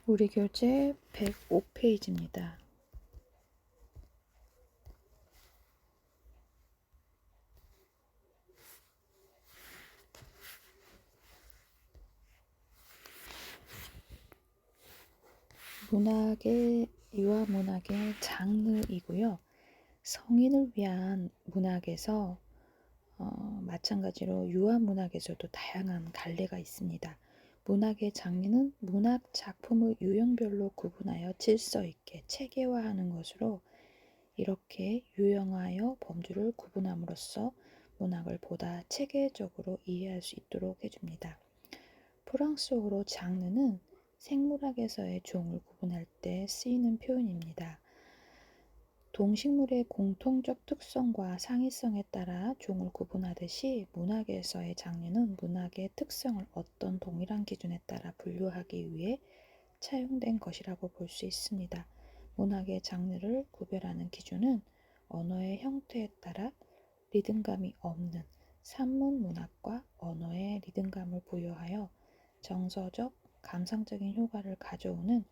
우리 교재 105페이지입니다. 유아문학의 장르이고요. 성인을 위한 문학에서 마찬가지로 유아문학에서도 다양한 갈래가 있습니다. 문학의 장르는 문학 작품을 유형별로 구분하여 질서 있게 체계화하는 것으로 이렇게 유형하여 범주를 구분함으로써 문학을 보다 체계적으로 이해할 수 있도록 해줍니다. 프랑스어로 장르는 생물학에서의 종을 구분할 때 쓰이는 표현입니다. 동식물의 공통적 특성과 상이성에 따라 종을 구분하듯이 문학에서의 장르는 문학의 특성을 어떤 동일한 기준에 따라 분류하기 위해 차용된 것이라고 볼 수 있습니다. 문학의 장르를 구별하는 기준은 언어의 형태에 따라 리듬감이 없는 산문 문학과 언어에 리듬감을 부여하여 정서적, 감상적인 효과를 가져오는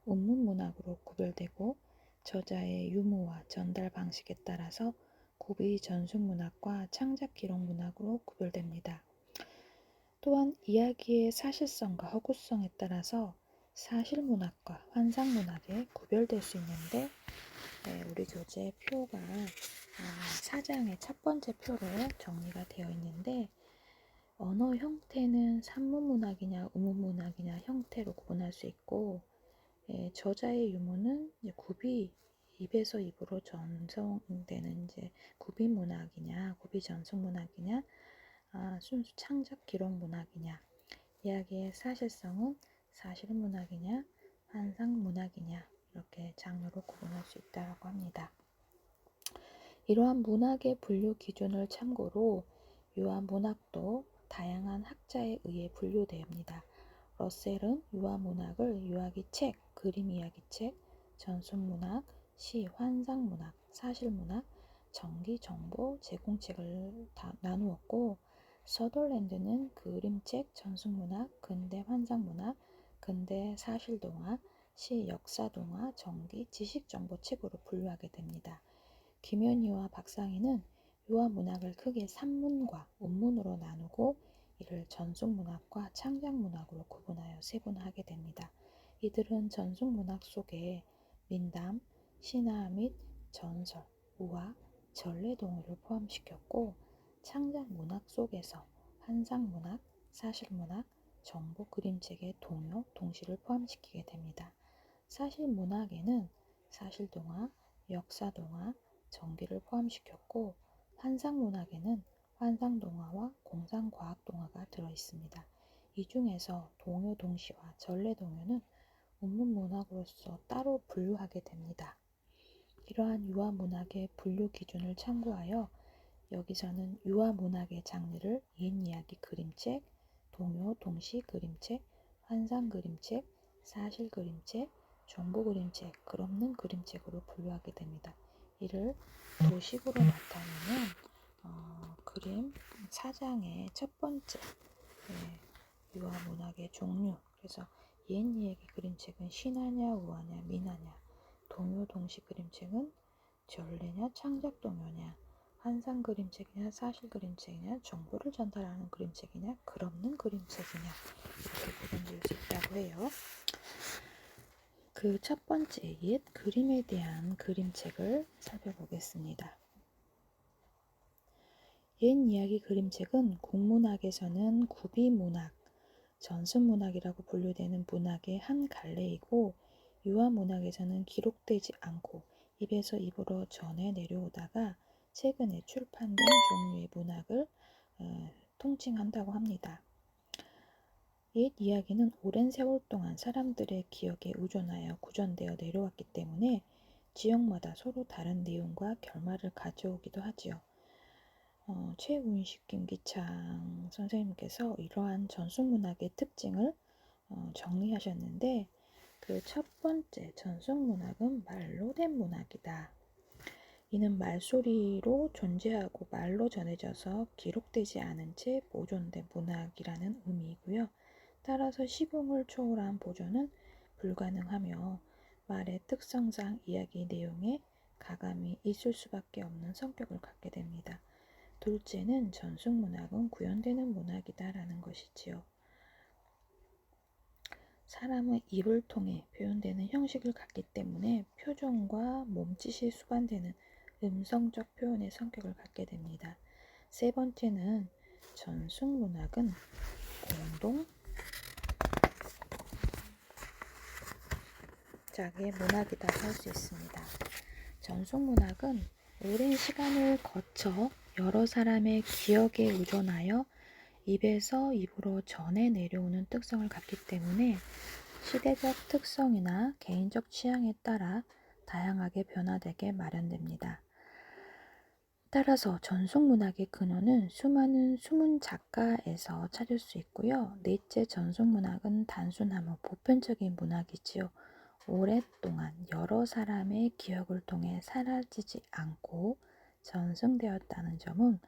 운문 문학으로 구별되고 저자의 유무와 전달 방식에 따라서 구비 전순 문학과 창작 기록 문학으로 구별됩니다. 또한 이야기의 사실성과 허구성에 따라서 사실 문학과 환상 문학에 구별될 수 있는데 우리 교재 표가 4장의 첫 번째 표로 정리가 되어 있는데 언어 형태는 산문 문학이냐 우문 문학이냐 형태로 구분할 수 있고 저자의 유무는 구비 입에서 입으로 전송되는 구비 문학이냐 구비 전송 문학이냐 순수 창작 기록 문학이냐 이야기의 사실성은 사실 문학이냐 환상 문학이냐 이렇게 장르로 구분할 수 있다고 합니다. 이러한 문학의 분류 기준을 참고로 유아문학도 다양한 학자에 의해 분류됩니다. 러셀은 유아문학을 유아기 책, 그림 이야기 책, 전순문학, 시, 환상문학, 사실문학, 전기 정보 제공책을 다 나누었고 서덜랜드는 그림책, 전순문학, 근대 환상문학, 근대 사실동화, 시, 역사동화, 전기, 지식정보책으로 분류하게 됩니다. 김현희와 박상희는 유아문학을 크게 산문과 운문으로 나누고 이를 전속문학과 창작문학으로 구분하여 세분화하게 됩니다. 이들은 전속문학 속에 민담, 신화 및 전설, 우화, 전래동화를 포함시켰고 창작문학 속에서 환상문학, 사실문학, 정보 그림책의 동요, 동시를 포함시키게 됩니다. 사실문학에는 사실동화, 역사동화, 전기를 포함시켰고 환상문학에는 환상동화와 공상과학동화가 들어있습니다. 이 중에서 동요 동시와 전래동요는 운문문학으로서 따로 분류하게 됩니다. 이러한 유아문학의 분류 기준을 참고하여 여기서는 유아문학의 장르를 옛이야기 그림책, 동요 동시 그림책, 환상 그림책, 사실 그림책, 정보 그림책, 글없는 그림책으로 분류하게 됩니다. 이를 도식으로 나타내는 그림 4장의 첫 번째 유아문학의 종류. 그래서 옛 이야기 그림책은 신화냐 우화냐 민화냐, 동요 동시 그림책은 전래냐 창작 동요냐, 환상 그림책이냐 사실 그림책이냐, 정보를 전달하는 그림책이냐 글없는 그림책이냐 이렇게 구분될 수 있다고 해요. 그 첫 번째 옛 그림에 대한 그림책을 살펴보겠습니다. 옛 이야기 그림책은 국문학에서는 구비문학, 전순문학이라고 분류되는 문학의 한 갈래이고 유아문학에서는 기록되지 않고 입에서 입으로 전해 내려오다가 최근에 출판된 종류의 문학을 통칭한다고 합니다. 옛 이야기는 오랜 세월 동안 사람들의 기억에 의존하여 구전되어 내려왔기 때문에 지역마다 서로 다른 내용과 결말을 가져오기도 하지요. 최운식 김기창 선생님께서 이러한 전속문학의 특징을 정리하셨는데 그 첫 번째 전속문학은 말로 된 문학이다. 이는 말소리로 존재하고 말로 전해져서 기록되지 않은 채 보존된 문학이라는 의미이고요. 따라서 시공을 초월한 보존은 불가능하며 말의 특성상 이야기 내용에 가감이 있을 수밖에 없는 성격을 갖게 됩니다. 둘째는 전승문학은 구현되는 문학이다라는 것이지요. 사람의 입을 통해 표현되는 형식을 갖기 때문에 표정과 몸짓이 수반되는 음성적 표현의 성격을 갖게 됩니다. 세 번째는 전승문학은 공동작의 문학이라고 할 수 있습니다. 전승문학은 오랜 시간을 거쳐 여러 사람의 기억에 의존하여 입에서 입으로 전해 내려오는 특성을 갖기 때문에 시대적 특성이나 개인적 취향에 따라 다양하게 변화되게 마련됩니다. 따라서 전승문학의 근원은 수많은 숨은 작가에서 찾을 수 있고요. 넷째, 전승문학은 단순하며 보편적인 문학이지요. 오랫동안 여러 사람의 기억을 통해 사라지지 않고 전승되었다는 점은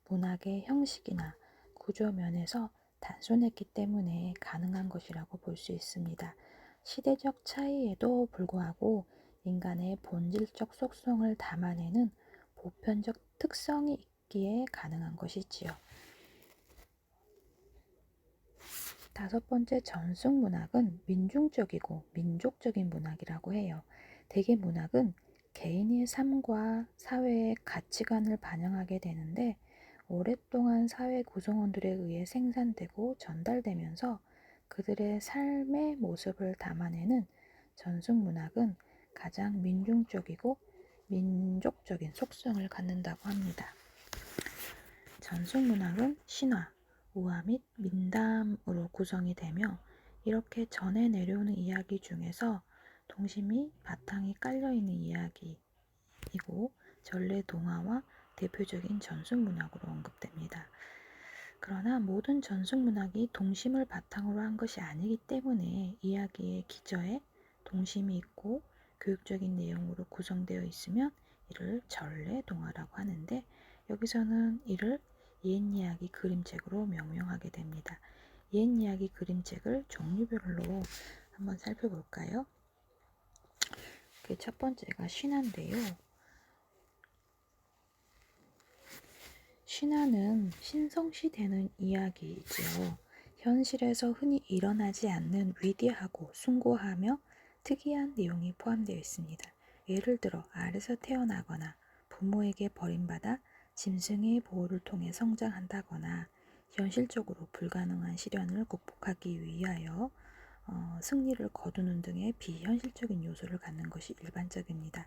문학의 형식이나 구조 면에서 단순했기 때문에 가능한 것이라고 볼 수 있습니다. 시대적 차이에도 불구하고 인간의 본질적 속성을 담아내는 보편적 특성이 있기에 가능한 것이지요. 다섯 번째, 전승문학은 민중적이고 민족적인 문학이라고 해요. 대개 문학은 개인의 삶과 사회의 가치관을 반영하게 되는데 오랫동안 사회 구성원들에 의해 생산되고 전달되면서 그들의 삶의 모습을 담아내는 전승문학은 가장 민중적이고 민족적인 속성을 갖는다고 합니다. 전승문학은 신화, 우화 및 민담으로 구성이 되며 이렇게 전해 내려오는 이야기 중에서 동심이 바탕이 깔려있는 이야기이고 전래동화와 대표적인 전승문학으로 언급됩니다. 그러나 모든 전승문학이 동심을 바탕으로 한 것이 아니기 때문에 이야기의 기저에 동심이 있고 교육적인 내용으로 구성되어 있으면 이를 전래동화라고 하는데 여기서는 이를 옛이야기 그림책으로 명명하게 됩니다. 옛이야기 그림책을 종류별로 한번 살펴볼까요? 그 첫 번째가 신화인데요. 신화는 신성시되는 이야기이지요. 현실에서 흔히 일어나지 않는 위대하고 숭고하며 특이한 내용이 포함되어 있습니다. 예를 들어 알에서 태어나거나 부모에게 버림받아 짐승의 보호를 통해 성장한다거나 현실적으로 불가능한 시련을 극복하기 위하여 승리를 거두는 등의 비현실적인 요소를 갖는 것이 일반적입니다.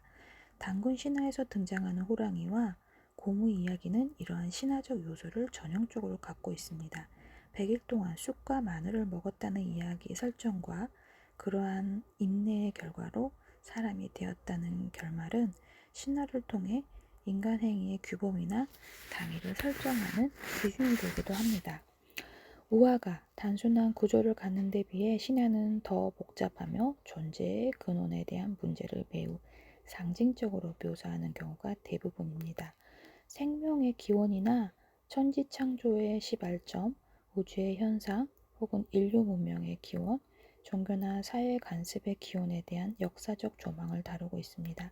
단군 신화에서 등장하는 호랑이와 고무 이야기는 이러한 신화적 요소를 전형적으로 갖고 있습니다. 100일 동안 쑥과 마늘을 먹었다는 이야기 설정과 그러한 인내의 결과로 사람이 되었다는 결말은 신화를 통해 인간 행위의 규범이나 당위를 설정하는 기준이 되기도 합니다. 우화가 단순한 구조를 갖는 데 비해 신화는 더 복잡하며 존재의 근원에 대한 문제를 매우 상징적으로 묘사하는 경우가 대부분입니다. 생명의 기원이나 천지창조의 시발점, 우주의 현상, 혹은 인류 문명의 기원, 종교나 사회 간섭의 기원에 대한 역사적 조망을 다루고 있습니다.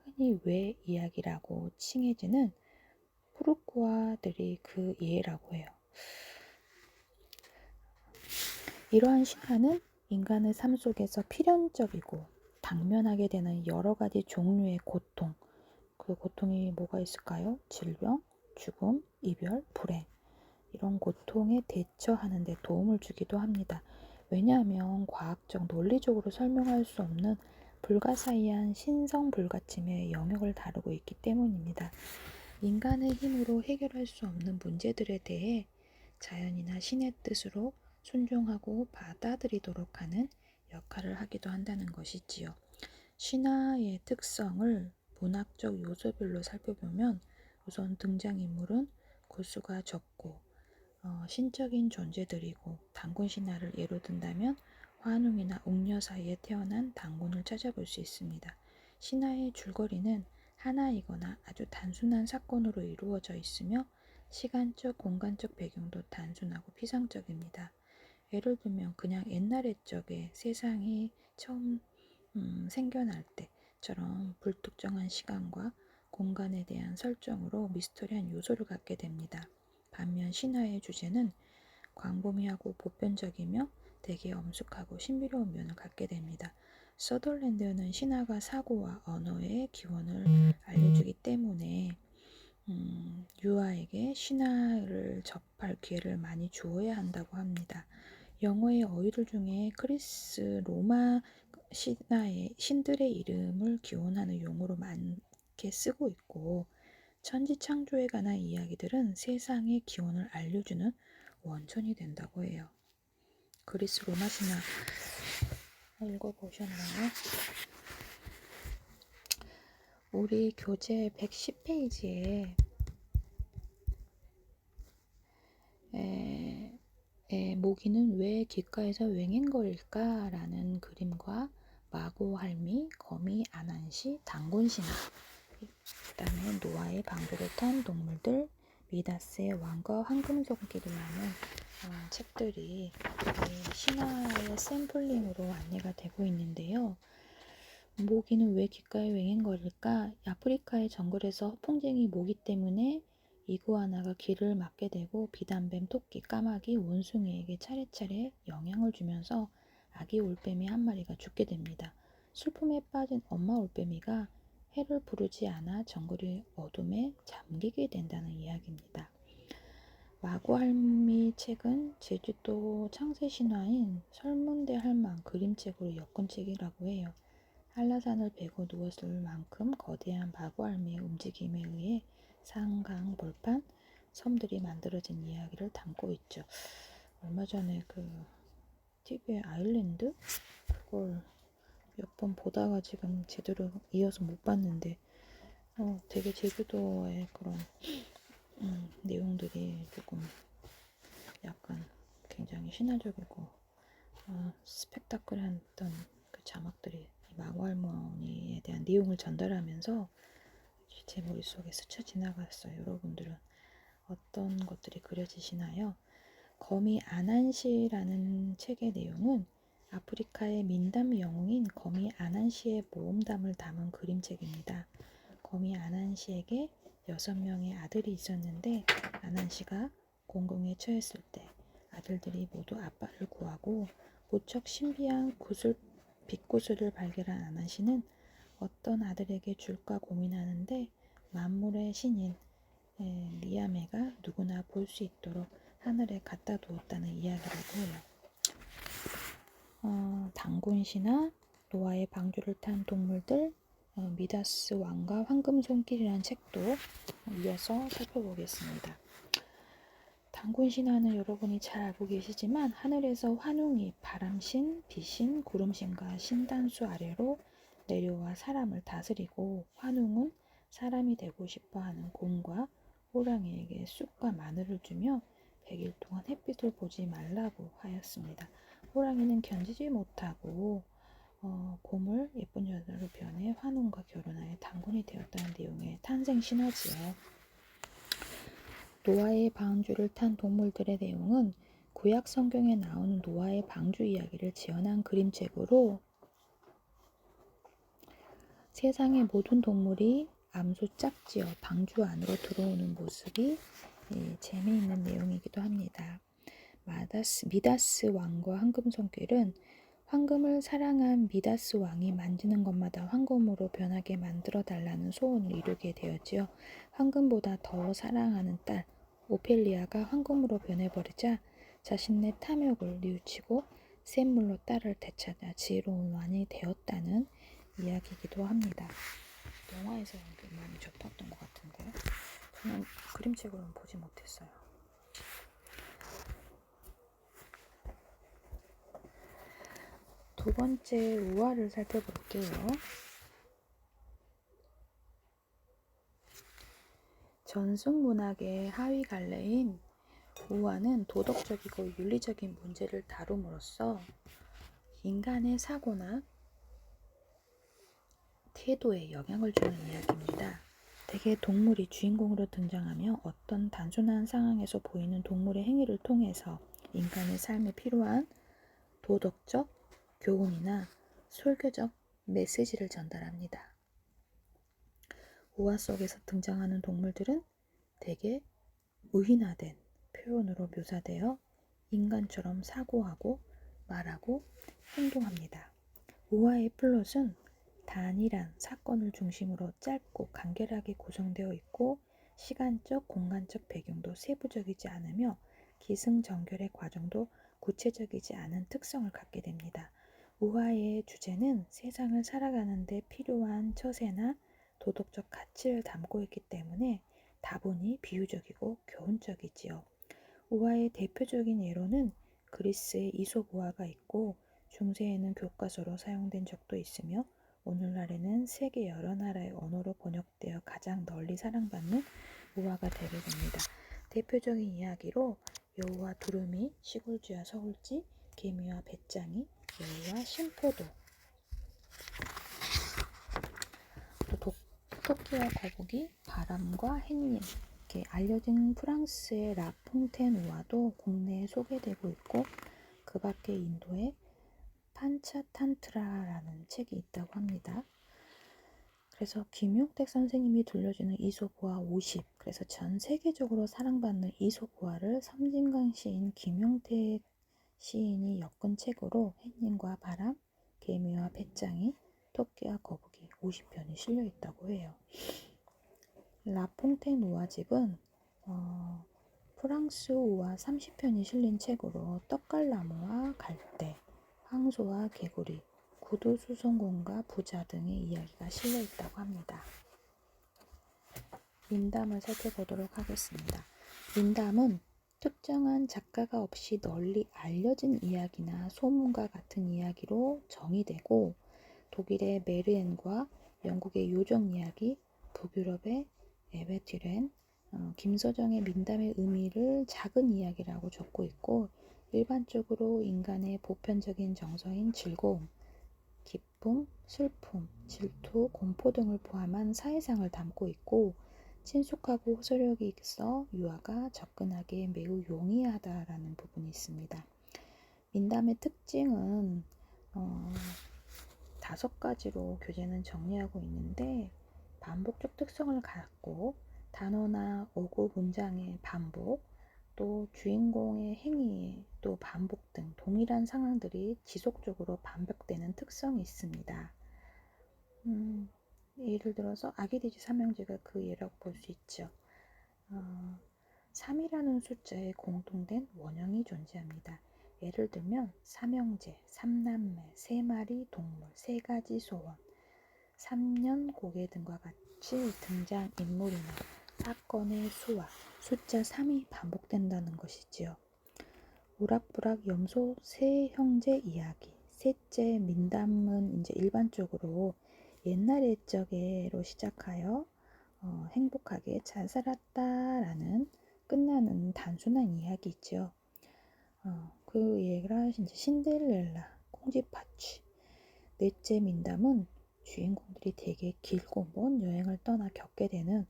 흔히 왜 이야기라고 칭해지는 푸르쿠아들이 그 예라고 해요. 이러한 신화는 인간의 삶 속에서 필연적이고 당면하게 되는 여러 가지 종류의 고통, 그 고통이 뭐가 있을까요? 질병, 죽음, 이별, 불행. 이런 고통에 대처하는 데 도움을 주기도 합니다. 왜냐하면 과학적, 논리적으로 설명할 수 없는 불가사의한 신성불가침의 영역을 다루고 있기 때문입니다. 인간의 힘으로 해결할 수 없는 문제들에 대해 자연이나 신의 뜻으로 순종하고 받아들이도록 하는 역할을 하기도 한다는 것이지요. 신화의 특성을 문학적 요소별로 살펴보면 우선 등장인물은 구수가 적고 신적인 존재들이고 단군 신화를 예로 든다면 환웅이나 웅녀 사이에 태어난 단군을 찾아볼 수 있습니다. 신화의 줄거리는 하나이거나 아주 단순한 사건으로 이루어져 있으며 시간적, 공간적 배경도 단순하고 피상적입니다. 예를 들면 그냥 옛날 적에 세상이 처음 생겨날 때처럼 불특정한 시간과 공간에 대한 설정으로 미스터리한 요소를 갖게 됩니다. 반면 신화의 주제는 광범위하고 보편적이며 되게 엄숙하고 신비로운 면을 갖게 됩니다. 서덜랜드는 신화가 사고와 언어의 기원을 알려주기 때문에 유아에게 신화를 접할 기회를 많이 주어야 한다고 합니다. 영어의 어휘들 중에 크리스 로마 신화의 신들의 이름을 기원하는 용어로 많게 쓰고 있고, 천지 창조에 관한 이야기들은 세상의 기원을 알려주는 원천이 된다고 해요. 그리스 로마 신화 읽어보셨나요? 우리 교재 110페이지에 모기는 왜 귓가에서 웽웽거릴까? 라는 그림과 마고할미, 거미, 아난시, 단군신화, 그 다음에 노아의 방주를 탄 동물들, 미다스의 왕과 황금손길이라는 책들이 신화의 샘플링으로 안내가 되고 있는데요. 모기는 왜 귓가에 웽웽거릴까? 아프리카의 정글에서 풍쟁이 모기 때문에 이구아나가 길을 막게 되고 비단뱀, 토끼, 까마귀, 원숭이에게 차례차례 영향을 주면서 아기 올빼미 한 마리가 죽게 됩니다. 슬픔에 빠진 엄마 올빼미가 해를 부르지 않아 정글의 어둠에 잠기게 된다는 이야기입니다. 마구할미 책은 제주도 창세신화인 설문대 할망 그림책으로 엮은 책이라고 해요. 한라산을 베고 누웠을 만큼 거대한 마구할미의 움직임에 의해 상강, 벌판, 섬들이 만들어진 이야기를 담고 있죠. 얼마 전에 그 TV의 아일랜드? 그걸 몇 번 보다가 지금 제대로 이어서 못 봤는데 되게 제주도의 그런 내용들이 조금 약간 굉장히 신화적이고 스펙타클했던 그 자막들이 마구할머니에 대한 내용을 전달하면서 제 머릿속에 스쳐 지나갔어요. 여러분들은 어떤 것들이 그려지시나요? 거미 아난시라는 책의 내용은 아프리카의 민담 영웅인 거미 아난시의 모험담을 담은 그림책입니다. 거미 아난시에게 6명의 아들이 있었는데 아난시가 공공에 처했을 때 아들들이 모두 아빠를 구하고 무척 신비한 빛구슬을 발견한 아난시는 어떤 아들에게 줄까 고민하는데 만물의 신인 리아메가 누구나 볼 수 있도록 하늘에 갖다 두었다는 이야기라고 해요. 단군신화, 노아의 방주를 탄 동물들, 미다스 왕과 황금손길이라는 책도 이어서 살펴보겠습니다. 단군신화는 여러분이 잘 알고 계시지만 하늘에서 환웅이 바람신, 비신, 구름신과 신단수 아래로 내려와 사람을 다스리고, 환웅은 사람이 되고 싶어하는 곰과 호랑이에게 쑥과 마늘을 주며 100일 동안 햇빛을 보지 말라고 하였습니다. 호랑이는 견디지 못하고 곰을 예쁜 여자로 변해 환웅과 결혼하여 단군이 되었다는 내용의 탄생 신화지요. 노아의 방주를 탄 동물들의 내용은 구약 성경에 나오는 노아의 방주 이야기를 재현한 그림책으로 세상의 모든 동물이 암소 짝지어 방주 안으로 들어오는 모습이 재미있는 내용이기도 합니다. 미다스 왕과 황금손길은 황금을 사랑한 미다스 왕이 만지는 것마다 황금으로 변하게 만들어 달라는 소원을 이루게 되었지요. 황금보다 더 사랑하는 딸 오펠리아가 황금으로 변해버리자 자신의 탐욕을 뉘우치고 샘물로 딸을 되찾아 지혜로운 왕이 되었다는 이야기이기도 합니다. 영화에서 많이 접했던 것 같은데 저는 그림책으로는 보지 못했어요. 두 번째 우화를 살펴볼게요. 전승문학의 하위 갈래인 우화는 도덕적이고 윤리적인 문제를 다룸으로써 인간의 사고나 태도에 영향을 주는 이야기입니다. 대개 동물이 주인공으로 등장하며 어떤 단순한 상황에서 보이는 동물의 행위를 통해서 인간의 삶에 필요한 도덕적, 교훈이나 설교적 메시지를 전달합니다. 우화 속에서 등장하는 동물들은 대개 의인화된 표현으로 묘사되어 인간처럼 사고하고 말하고 행동합니다. 우화의 플롯은 단일한 사건을 중심으로 짧고 간결하게 구성되어 있고 시간적, 공간적 배경도 세부적이지 않으며 기승전결의 과정도 구체적이지 않은 특성을 갖게 됩니다. 우화의 주제는 세상을 살아가는 데 필요한 처세나 도덕적 가치를 담고 있기 때문에 다분히 비유적이고 교훈적이지요. 우화의 대표적인 예로는 그리스의 이솝 우화가 있고 중세에는 교과서로 사용된 적도 있으며 오늘날에는 세계 여러 나라의 언어로 번역되어 가장 널리 사랑받는 우화가 되게 됩니다. 대표적인 이야기로 여우와 두루미, 시골쥐와 서울쥐, 개미와 배짱이, 여우와 심포도, 또 토끼와 거북이, 바람과 햇님, 이렇게 알려진 프랑스의 라퐁텐 우화도 국내에 소개되고 있고 그 밖에 인도의 판차탄트라라는 책이 있다고 합니다. 그래서 김용택 선생님이 들려주는 이솝우화 50, 그래서 전 세계적으로 사랑받는 이솝우화를 섬진강 시인 김용택 시인이 엮은 책으로 햇님과 바람, 개미와 배짱이, 토끼와 거북이 50편이 실려 있다고 해요. 라퐁텐 우화집은 프랑스 우화 30편이 실린 책으로 떡갈나무와 갈대, 황소와 개구리, 구두수송공과 부자 등의 이야기가 실려 있다고 합니다. 민담을 살펴보도록 하겠습니다. 민담은 특정한 작가가 없이 널리 알려진 이야기나 소문과 같은 이야기로 정의되고 독일의 메르엔과 영국의 요정 이야기, 북유럽의 에베티렌, 김서정의 민담의 의미를 작은 이야기라고 적고 있고 일반적으로 인간의 보편적인 정서인 즐거움, 기쁨, 슬픔, 질투, 공포 등을 포함한 사회상을 담고 있고 친숙하고 호소력이 있어 유아가 접근하기에 매우 용이하다라는 부분이 있습니다. 민담의 특징은 5가지로 교재는 정리하고 있는데 반복적 특성을 갖고 단어나 어구 문장의 반복, 또 주인공의 행위, 또 반복 등 동일한 상황들이 지속적으로 반복되는 특성이 있습니다. 예를 들어서 아기돼지 삼형제가 그 예라고 볼 수 있죠. 3이라는 숫자에 공통된 원형이 존재합니다. 예를 들면 삼형제, 삼남매, 3마리 동물, 3가지 소원, 3년 고개 등과 같이 등장인물이나 사건의 수와 숫자 3이 반복된다는 것이지요. 우락부락 염소 세 형제 이야기. 셋째 민담은 이제 일반적으로 옛날 옛적에로 시작하여 행복하게 잘 살았다라는 끝나는 단순한 이야기죠. 그 얘가 이제 신데렐라, 콩쥐팥쥐. 넷째 민담은 주인공들이 되게 길고 먼 여행을 떠나 겪게 되는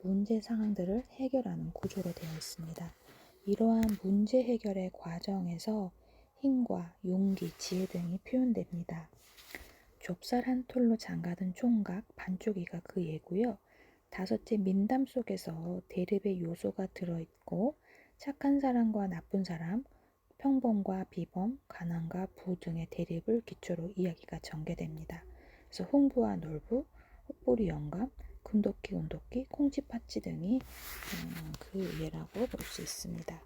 문제 상황들을 해결하는 구조로 되어 있습니다. 이러한 문제 해결의 과정에서 힘과 용기, 지혜 등이 표현됩니다. 좁쌀 한 톨로 장가든 총각, 반쪽이가 그 예고요. 5째 민담 속에서 대립의 요소가 들어있고 착한 사람과 나쁜 사람, 평범과 비범, 가난과 부 등의 대립을 기초로 이야기가 전개됩니다. 그래서 홍부와 놀부, 헛부리 영감, 금도끼, 운도끼, 콩쥐팥쥐 등이 그 예라고 볼 수 있습니다.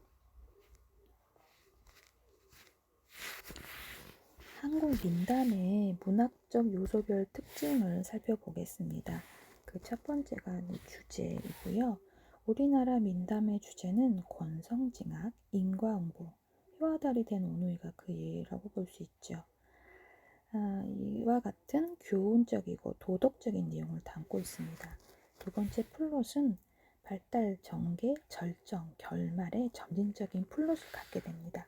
한국 민담의 문학적 요소별 특징을 살펴보겠습니다. 그 첫 번째가 주제이고요. 우리나라 민담의 주제는 권성징악, 인과응보, 해와 달이 된 오누이가 그 예라고 볼 수 있죠. 이와 같은 교훈적이고 도덕적인 내용을 담고 있습니다. 두 번째 플롯은 발달, 전개, 절정, 결말의 점진적인 플롯을 갖게 됩니다.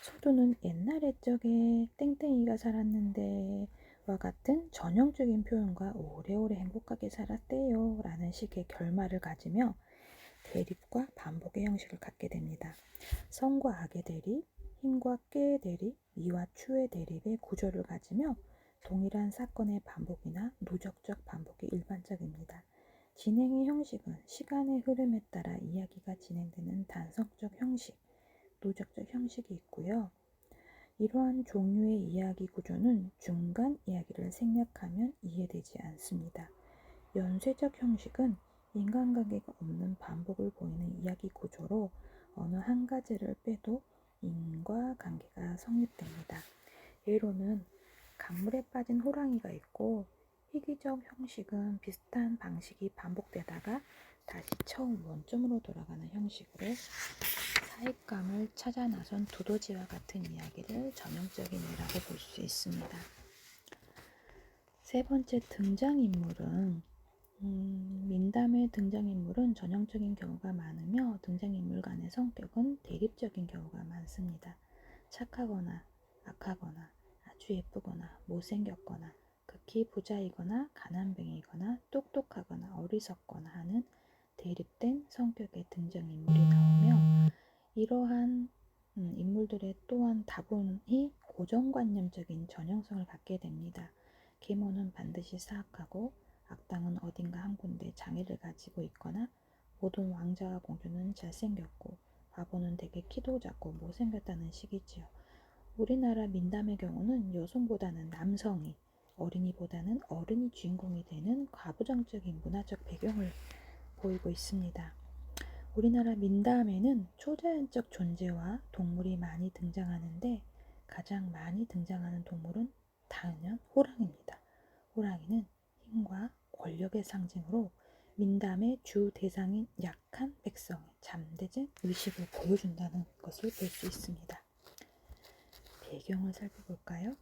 소두는 옛날 옛적에 땡땡이가 살았는데 와 같은 전형적인 표현과 오래오래 행복하게 살았대요 라는 식의 결말을 가지며 대립과 반복의 형식을 갖게 됩니다. 선과 악의 대립, 힘과 꾀의 대립, 미와 추의 대립의 구조를 가지며 동일한 사건의 반복이나 누적적 반복이 일반적입니다. 진행의 형식은 시간의 흐름에 따라 이야기가 진행되는 단성적 형식, 누적적 형식이 있고요. 이러한 종류의 이야기 구조는 중간 이야기를 생략하면 이해되지 않습니다. 연쇄적 형식은 인간관계가 없는 반복을 보이는 이야기 구조로 어느 한 가지를 빼도 인과관계가 성립됩니다. 예로는 강물에 빠진 호랑이가 있고, 희귀적 형식은 비슷한 방식이 반복되다가 다시 처음 원점으로 돌아가는 형식으로 사익감을 찾아 나선 두더지와 같은 이야기를 전형적인 예라고 볼 수 있습니다. 세 번째, 등장인물은 민담의 등장인물은 전형적인 경우가 많으며 등장인물 간의 성격은 대립적인 경우가 많습니다. 착하거나 악하거나 아주 예쁘거나 못생겼거나 극히 부자이거나 가난뱅이거나 똑똑하거나 어리석거나 하는 대립된 성격의 등장인물이 나오며, 이러한 인물들의 또한 다분히 고정관념적인 전형성을 갖게 됩니다. 계모는 반드시 사악하고 악당은 어딘가 한 군데 장애를 가지고 있거나 모든 왕자와 공주는 잘생겼고 바보는 되게 키도 작고 못생겼다는 식이지요. 우리나라 민담의 경우는 여성보다는 남성이, 어린이보다는 어른이 주인공이 되는 과부정적인 문화적 배경을 보이고 있습니다. 우리나라 민담에는 초자연적 존재와 동물이 많이 등장하는데 가장 많이 등장하는 동물은 단연 호랑이입니다. 호랑이는 힘과 권력의 상징으로 민담의 주 대상인 약한 백성의 잠재적 의식을 보여준다는 것을 볼 수 있습니다. 배경을 살펴볼까요?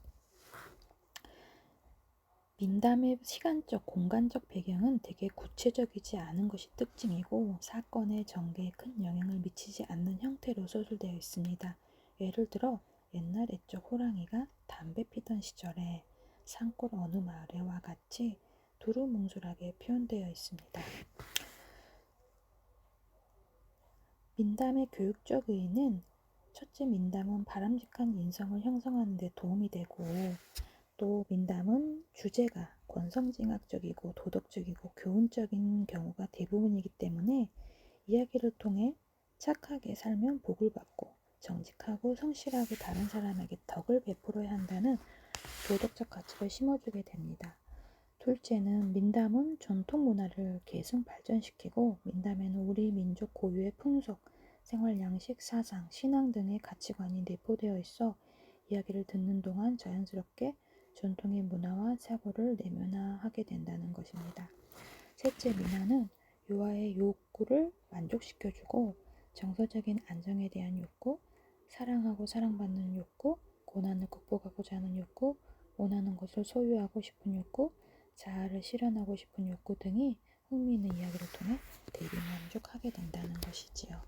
민담의 시간적, 공간적 배경은 되게 구체적이지 않은 것이 특징이고 사건의 전개에 큰 영향을 미치지 않는 형태로 소설되어 있습니다. 예를 들어 옛날 옛적 호랑이가 담배 피던 시절에 산골 어느 마을에와 같이 두루뭉술하게 표현되어 있습니다. 민담의 교육적 의의는 첫째, 민담은 바람직한 인성을 형성하는 데 도움이 되고, 또 민담은 주제가 권선징악적이고 도덕적이고 교훈적인 경우가 대부분이기 때문에 이야기를 통해 착하게 살면 복을 받고 정직하고 성실하게 다른 사람에게 덕을 베풀어야 한다는 도덕적 가치를 심어주게 됩니다. 둘째는 민담은 전통 문화를 계승 발전시키고, 민담에는 우리 민족 고유의 풍속, 생활 양식, 사상, 신앙 등의 가치관이 내포되어 있어 이야기를 듣는 동안 자연스럽게 전통의 문화와 사고를 내면화하게 된다는 것입니다. 셋째, 민화는 유아의 욕구를 만족시켜주고 정서적인 안정에 대한 욕구, 사랑하고 사랑받는 욕구, 고난을 극복하고자 하는 욕구, 원하는 것을 소유하고 싶은 욕구, 자아를 실현하고 싶은 욕구 등이 흥미있는 이야기를 통해 대리만족하게 된다는 것이지요.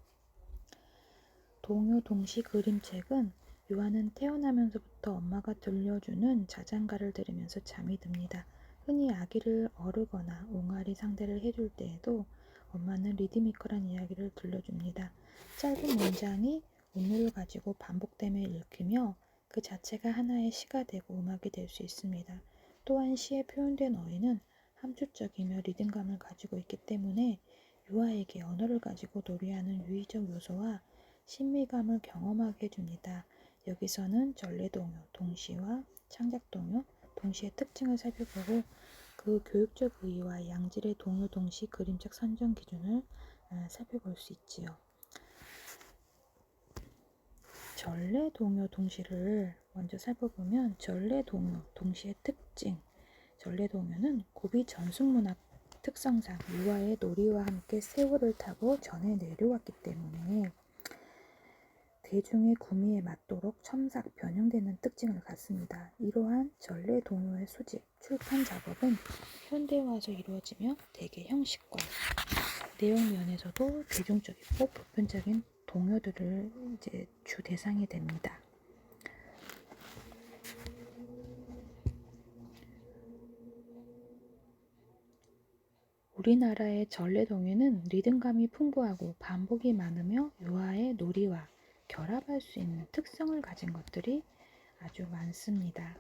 동요 동시 그림책은 유아는 태어나면서부터 엄마가 들려주는 자장가를 들으면서 잠이 듭니다. 흔히 아기를 어르거나 옹알이 상대를 해줄 때에도 엄마는 리드미컬한 이야기를 들려줍니다. 짧은 문장이 운율을 가지고 반복됨을 일으키며 그 자체가 하나의 시가 되고 음악이 될 수 있습니다. 또한 시에 표현된 어휘는 함축적이며 리듬감을 가지고 있기 때문에 유아에게 언어를 가지고 놀이하는 유의적 요소와 신미감을 경험하게 해줍니다. 여기서는 전래동요, 동시와 창작동요, 동시의 특징을 살펴보고 그 교육적 의의와 양질의 동요 동시 그림책 선정 기준을 살펴볼 수 있지요. 전래동요 동시를 먼저 살펴보면 전래동요 동시의 특징. 전래동요는 고비 전승문학 특성상 유아의 놀이와 함께 세월을 타고 전해 내려왔기 때문에 대중의 구미에 맞도록 첨삭, 변형되는 특징을 갖습니다. 이러한 전래동요의 수집, 출판 작업은 현대화에서 이루어지며 대개 형식과 내용 면에서도 대중적이고 보편적인 동요들을 주 대상이 됩니다. 우리나라의 전래동요는 리듬감이 풍부하고 반복이 많으며 유아의 놀이와 결합할 수 있는 특성을 가진 것들이 아주 많습니다.